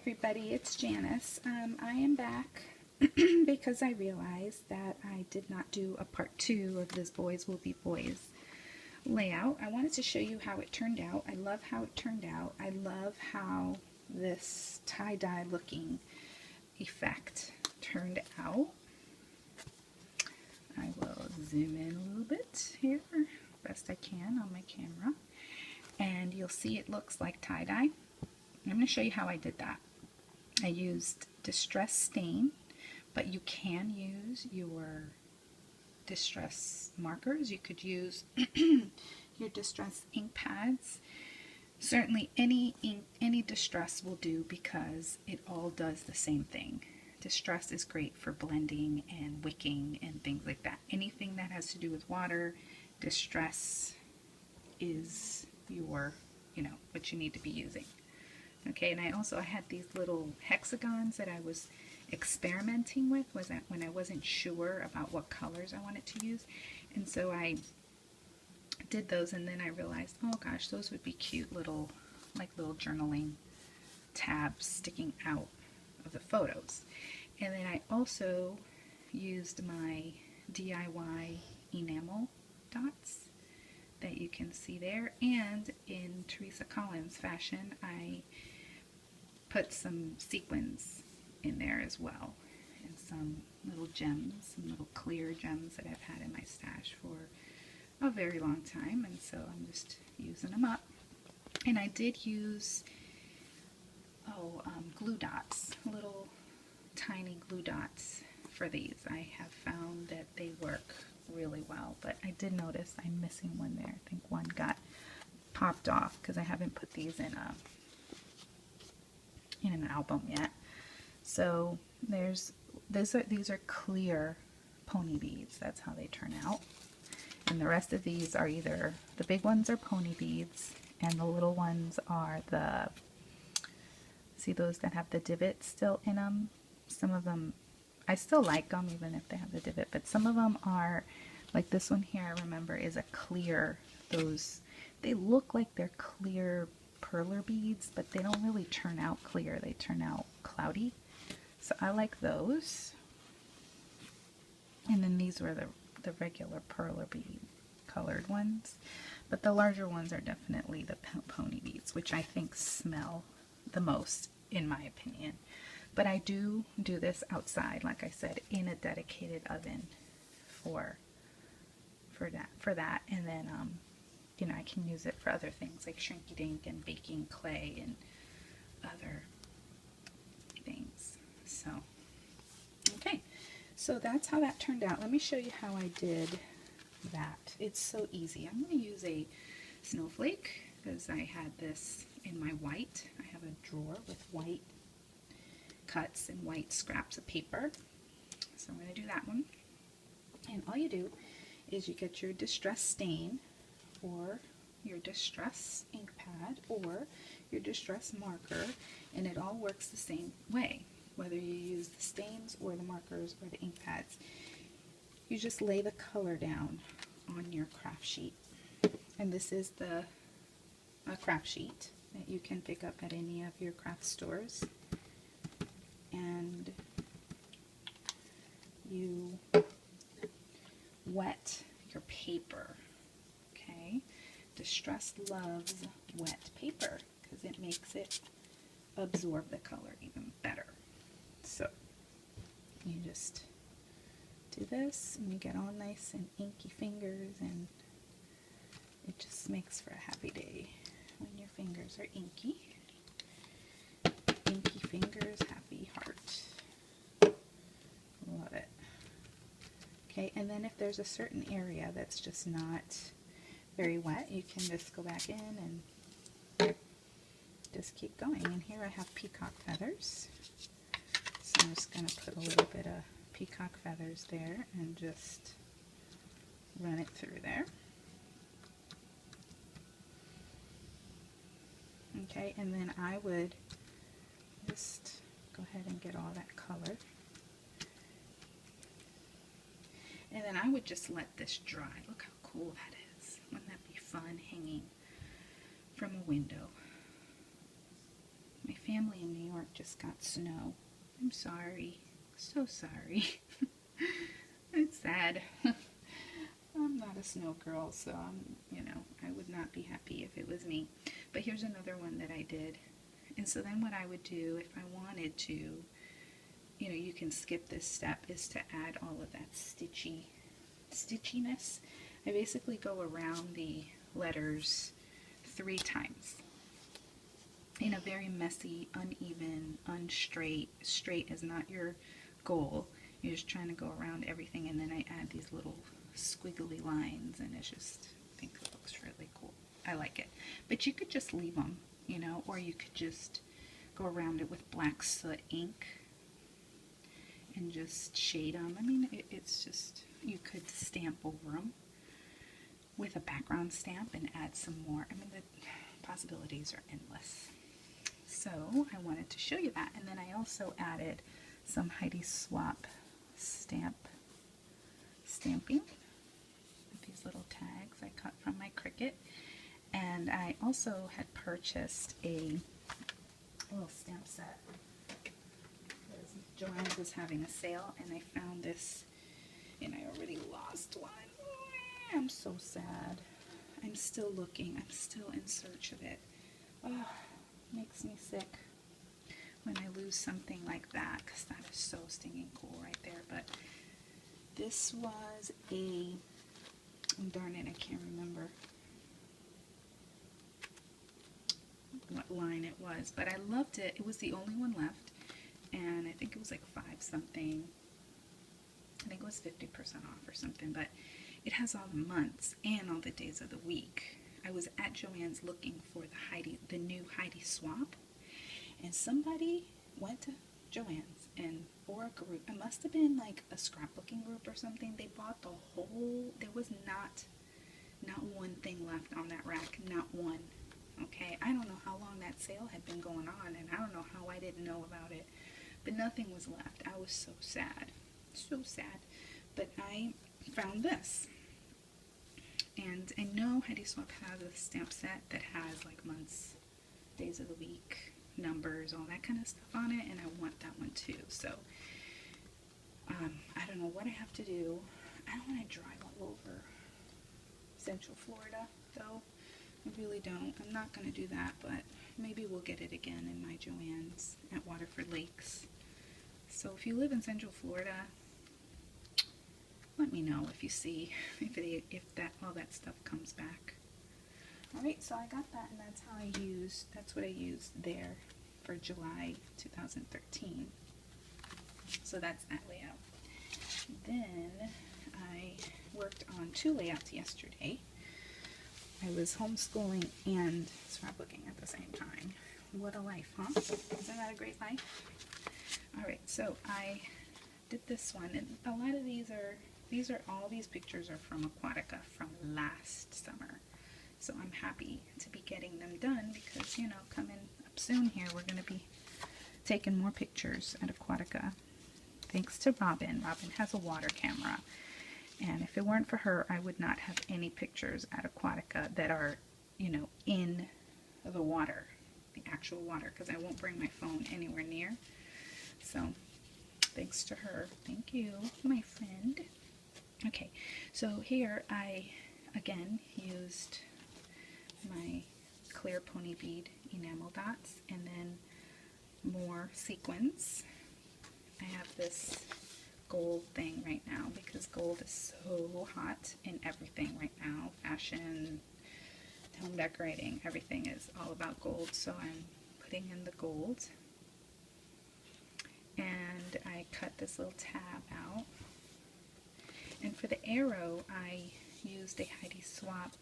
everybody, it's Janice. I am back because I realized that I did not do a part 2 of this Boys Will Be Boys layout. I wanted to show you how it turned out. I love how it turned out. I love how this tie-dye looking effect turned out. I will zoom in a little bit here, best I can on my camera, and you'll see it looks like tie-dye. I'm going to show you how I did that. I used Distress Stain, but you can use your Distress markers. You could use your Distress ink pads. Certainly any ink, any Distress will do because it all does the same thing. Distress is great for blending and wicking and things like that. Anything that has to do with water, Distress is your, what you need to be using. Okay, and I had these little hexagons that I was experimenting with when I wasn't sure about what colors I wanted to use. And so I did those, and then I realized, oh gosh, those would be cute little journaling tabs sticking out of the photos. And then I also used my DIY enamel dots that you can see there, and in Teresa Collins fashion I put some sequins in there as well, and some little gems, some little clear gems that I've had in my stash for a very long time, and so I'm just using them up. And I did use glue dots, little tiny glue dots for these. I have found that they work really well, but I did notice I'm missing one there. I think one got popped off because I haven't put these in an album yet. So these are clear pony beads. That's how they turn out. And the rest of these are either, the big ones are pony beads, and the little ones are see those that have the divot still in them? Some of them, I still like them even if they have the divot, but some of them are, like this one here, I remember, is a clear, they look like they're clear perler beads, but they don't really turn out clear, they turn out cloudy. So I like those. And then these were the regular perler bead colored ones, but the larger ones are definitely the pony beads, which I think smell the most in my opinion. But I do this outside, like I said, in a dedicated oven for that, and then I can use it for other things like Shrinky Dink and baking clay and other things. So okay, so that's how that turned out. Let me show you how I did that. It's so easy. I'm going to use a snowflake because I had this in my white. I have a drawer with white cuts and white scraps of paper. So I'm going to do that one. And all you do is you get your Distress Stain or your Distress ink pad or your Distress marker, and it all works the same way, whether you use the stains or the markers or the ink pads. You just lay the color down on your craft sheet. And this is a craft sheet that you can pick up at any of your craft stores. And you wet your paper, okay? Distress loves wet paper because it makes it absorb the color even better. So you just do this and you get all nice and inky fingers, and it just makes for a happy day when your fingers are inky. Inky fingers, happy heart. Love it. Okay, and then if there's a certain area that's just not very wet, you can just go back in and just keep going. And here I have peacock feathers. So I'm just going to put a little bit of peacock feathers there and just run it through there. Okay, and then I would just go ahead and get all that color. And then I would just let this dry. Look how cool that is. Wouldn't that be fun hanging from a window? My family in New York just got snow. I'm sorry. So sorry. It's sad. I'm not a snow girl, so I would not be happy if it was me. But here's another one that I did. And so then what I would do if I wanted to, you can skip this step, is to add all of that stitchiness. I basically go around the letters 3 times in a very messy, uneven, unstraight. Straight is not your goal. You're just trying to go around everything, and then I add these little squiggly lines, and I think it looks really cool. I like it. But you could just leave them, or you could just go around it with black soot ink and just shade them. I mean, it's just, you could stamp over them with a background stamp and add some more. I mean, the possibilities are endless. So I wanted to show you that. And then I also added some Heidi Swapp stamping with these little tags I cut from my Cricut. And I also had purchased a little stamp set because Joann's was having a sale, and I found this, and I already lost one. I'm so sad. I'm still looking. I'm still in search of it. Oh, makes me sick when I lose something like that, because that is so stinging cool right there. But this was darn it, I can't remember what line it was, but I loved it. It was the only one left, and I think it was like 5 something. I think it was 50% off or something, but it has all the months and all the days of the week. I was at Joann's looking for the new Heidi Swapp, and somebody went to Joann's, and for a group, it must have been like a scrapbooking group or something, they bought the whole, there was not one thing left on that rack, not one. Okay, I don't know how long that sale had been going on, and I don't know how I didn't know about it, but nothing was left. I was so sad, but I found this, and I know Heidi Swapp has a stamp set that has like months, days of the week, numbers, all that kind of stuff on it, and I want that one too. So I don't know what I have to do. I don't want to drive all over Central Florida though. I really don't. I'm not going to do that, but maybe we'll get it again in my Joann's at Waterford Lakes. So if you live in Central Florida, let me know if you see if all that stuff comes back. Alright, so I got that, and that's what I used there for July 2013. So that's that layout. Then I worked on 2 layouts yesterday. I was homeschooling and scrapbooking at the same time. What a life, huh? Isn't that a great life? Alright, so I did this one, and a lot of all these pictures are from Aquatica from last summer. So I'm happy to be getting them done because, coming up soon here, we're going to be taking more pictures at Aquatica. Thanks to Robin. Robin has a water camera. And if it weren't for her, I would not have any pictures at Aquatica that are, in the water, the actual water, because I won't bring my phone anywhere near. So, thanks to her. Thank you, my friend. Okay, so here I, again, used my clear pony bead enamel dots and then more sequins. I have this gold thing right now because gold is so hot in everything right now. Fashion, home decorating, everything is all about gold, so I'm putting in the gold. And I cut this little tab out. And for the arrow, I used a Heidi Swapp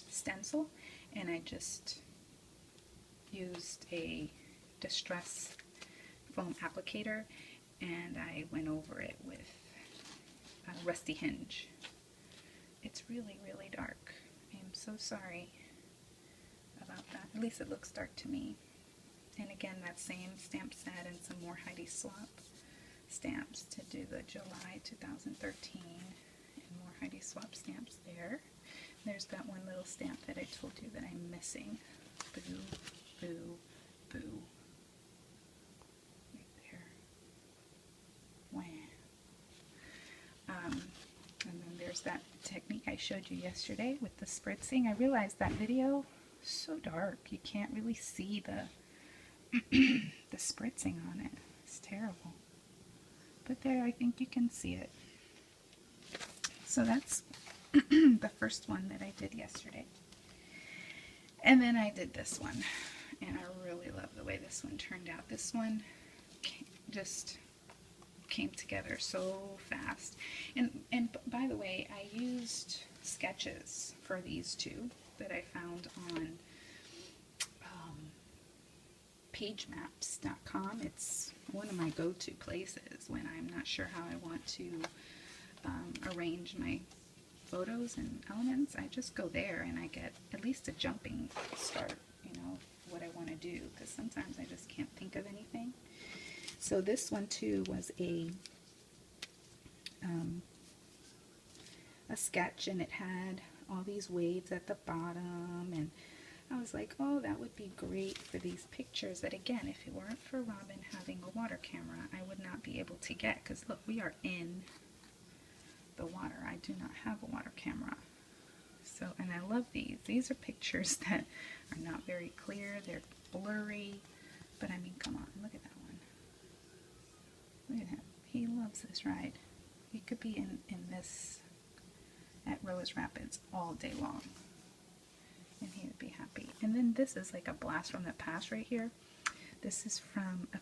stencil, and I just used a distress foam applicator, and I went over it with a rusty hinge. It's really, really dark. I'm so sorry about that. At least it looks dark to me. And again, that same stamp set and some more Heidi Swapp stamps to do the July 2013, and more Heidi Swapp stamps there. There's that one little stamp that I told you that I'm missing. Boo, boo, boo. Right there. Wow. And then there's that technique I showed you yesterday with the spritzing. I realized that video so dark. You can't really see the the spritzing on it. It's terrible. But there, I think you can see it. So that's the first one that I did yesterday. And then I did this one. And I really love the way this one turned out. This one just came together so fast. And by the way, I used sketches for these two that I found on pagemaps.com. It's one of my go-to places when I'm not sure how I want to arrange my photos and elements. I just go there and I get at least a jumping start, you know, what I want to do, because sometimes I just can't think of anything. So this one too was a sketch, and it had all these waves at the bottom, and I was like, oh, that would be great for these pictures that, again, if it weren't for Robin having a water camera, I would not be able to get, because look, we are in the water. I do not have a water camera. So, and I love these. These are pictures that are not very clear. They're blurry, but I mean, come on, look at that one. Look at him. He loves this ride. He could be in this at Rose Rapids all day long, and he would be happy. And then this is like a blast from the past right here. This is from a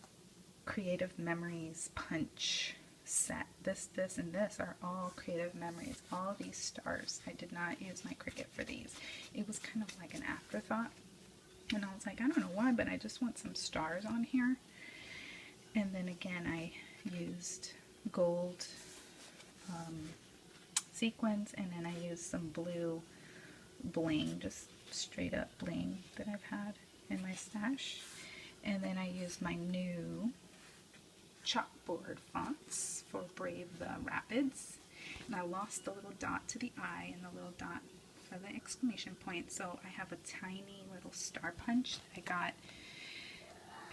Creative Memories punch set. This, and this are all Creative Memories. All these stars. I did not use my Cricut for these. It was kind of like an afterthought. And I was like, I don't know why, but I just want some stars on here. And then again, I used gold sequins, and then I used some blue bling, just straight up bling that I've had in my stash. And then I used my new chalkboard fonts for Brave the Rapids. And I lost the little dot to the I and the little dot for the exclamation point. So I have a tiny little star punch that I got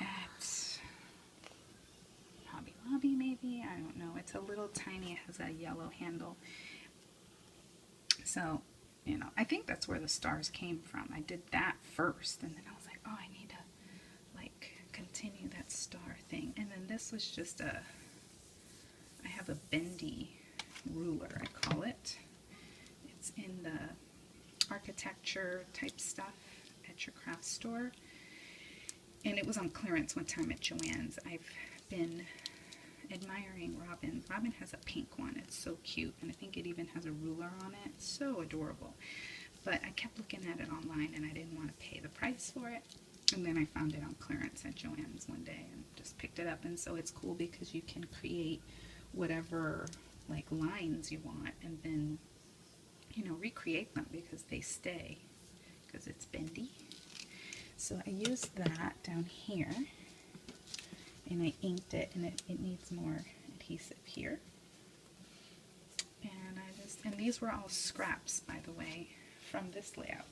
at Hobby Lobby maybe. I don't know. It's a little tiny, it has a yellow handle. So, you know, I think that's where the stars came from. I did that first, and then I was like, oh, I need to, like, continue that star thing. And then this was just I have a bendy ruler, I call it. It's in the architecture type stuff at your craft store. And it was on clearance one time at Joann's. I've been admiring Robin. Robin has a pink one. It's so cute, and I think it even has a ruler on it. It's so adorable. But I kept looking at it online, and I didn't want to pay the price for it. And then I found it on clearance at Joann's one day and just picked it up. And so it's cool because you can create whatever like lines you want, and then, you know, recreate them because they stay, because it's bendy. So I used that down here, and I inked it, and it needs more adhesive here. And and these were all scraps, by the way, from this layout.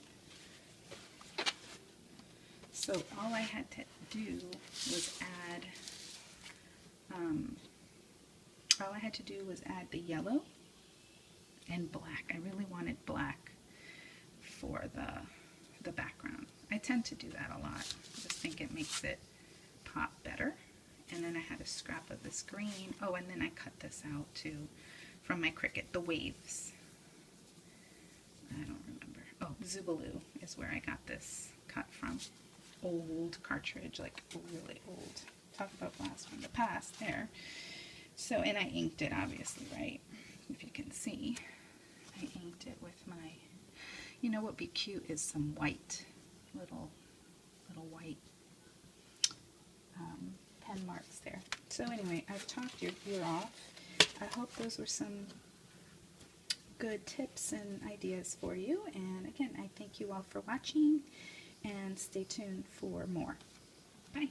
So all I had to do was add the yellow and black. I really wanted black for the background. I tend to do that a lot. I just think it makes it pop better. And then I had a scrap of this green. Oh, and then I cut this out too from my Cricut, the waves. I don't remember. Oh, Zoobaloo is where I got this cut from. Old cartridge, like really old. Talk about blast from the past there. So, and I inked it, obviously, right? If you can see, I inked it with my, you know what would be cute is some white, little white pen marks there. So anyway, I've talked your ear off. I hope those were some good tips and ideas for you. And again, I thank you all for watching, and stay tuned for more. Bye.